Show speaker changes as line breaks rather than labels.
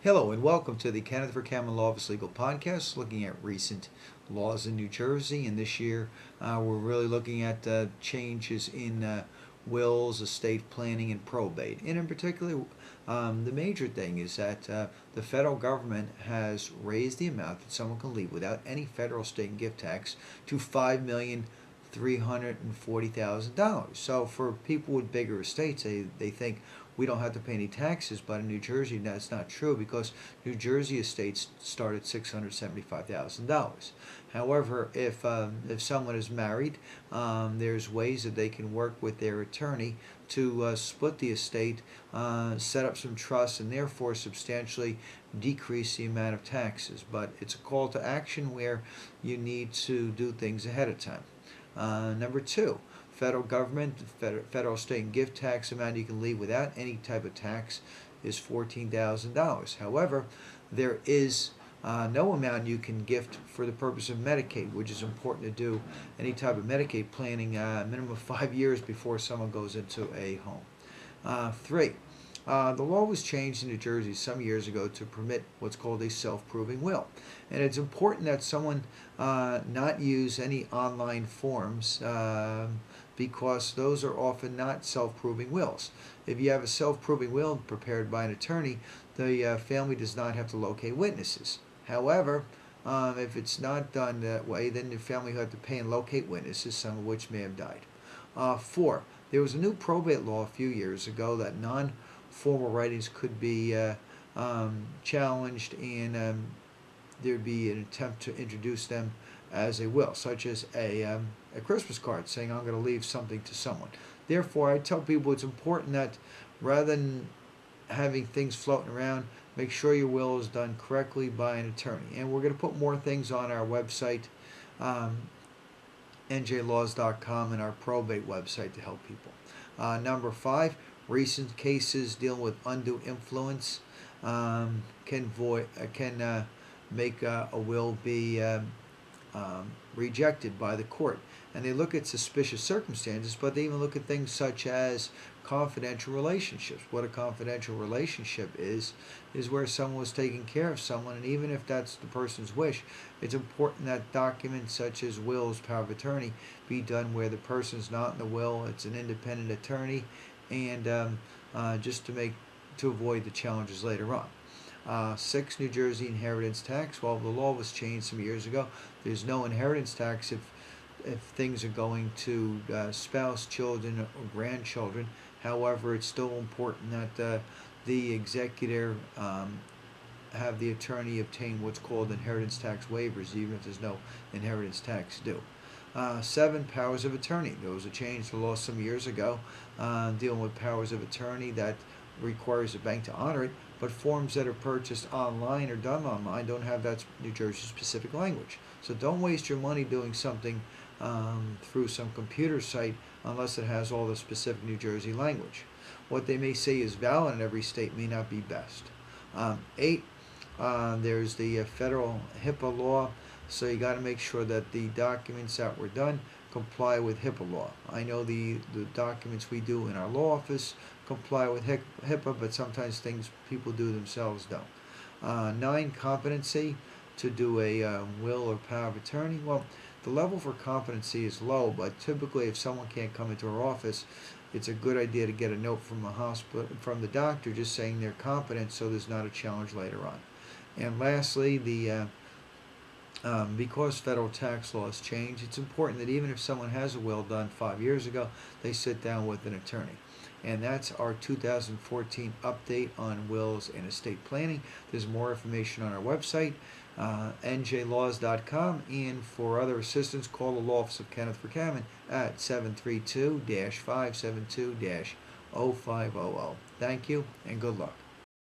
Hello and welcome to the Kenneth Vercammen Law Office Legal Podcast, looking at recent laws in New Jersey. And this year, we're really looking at changes in wills, estate planning, and probate. And in particular, the major thing is that the federal government has raised the amount that someone can leave without any federal, state, and gift tax to $5,340,000. So for people with bigger estates, they think we don't have to pay any taxes, but in New Jersey that's not true because New Jersey estates start at $675,000. However, if someone is married, there's ways that they can work with their attorney to split the estate, set up some trusts, and therefore substantially decrease the amount of taxes. But it's a call to action where you need to do things ahead of time. Number two, federal government, federal, state, and gift tax amount you can leave without any type of tax is $14,000. However, there is no amount you can gift for the purpose of Medicaid, which is important to do any type of Medicaid planning a minimum of 5 years before someone goes into a home. Three, the law was changed in New Jersey some years ago to permit what's called a self-proving will. And it's important that someone not use any online forms because those are often not self-proving wills. If you have a self-proving will prepared by an attorney, the family does not have to locate witnesses. However, if it's not done that way, then the family will have to pay and locate witnesses, some of which may have died. Four, there was a new probate law a few years ago that non-formal writings could be challenged, and there'd be an attempt to introduce them as a will, such as a Christmas card saying I'm going to leave something to someone. Therefore, I tell people it's important that rather than having things floating around, make sure your will is done correctly by an attorney. And we're going to put more things on our website, njlaws.com, and our probate website to help people. Number five, recent cases dealing with undue influence can make a will be rejected by the court. And they look at suspicious circumstances, but they even look at things such as confidential relationships. What a confidential relationship is where someone was taking care of someone, and even if that's the person's wish, it's important that documents such as wills, power of attorney, be done where the person's not in the will, it's an independent attorney, and just to avoid the challenges later on. Six, New Jersey inheritance tax. Well, the law was changed some years ago. There's no inheritance tax if things are going to spouse, children, or grandchildren. However, it's still important that the executor have the attorney obtain what's called inheritance tax waivers, even if there's no inheritance tax due. Seven, powers of attorney. There was a change to the law some years ago dealing with powers of attorney that requires a bank to honor it, but forms that are purchased online or done online don't have that New Jersey specific language. So don't waste your money doing something through some computer site unless it has all the specific New Jersey language. What they may say is valid in every state may not be best. Eight, there's the federal HIPAA law, so you got to make sure that the documents that were done comply with HIPAA law. I know the documents we do in our law office comply with HIPAA, but sometimes things people do themselves don't. Nine, competency to do a will or power of attorney. Well, the level for competency is low, but typically if someone can't come into our office, it's a good idea to get a note from the hospital, from the doctor, just saying they're competent so there's not a challenge later on. And lastly, because federal tax laws change, it's important that even if someone has a will done 5 years ago, they sit down with an attorney. And that's our 2014 update on wills and estate planning. There's more information on our website, njlaws.com, and for other assistance, call the law office of Kenneth Vercammen at 732-572-0500. Thank you and good luck.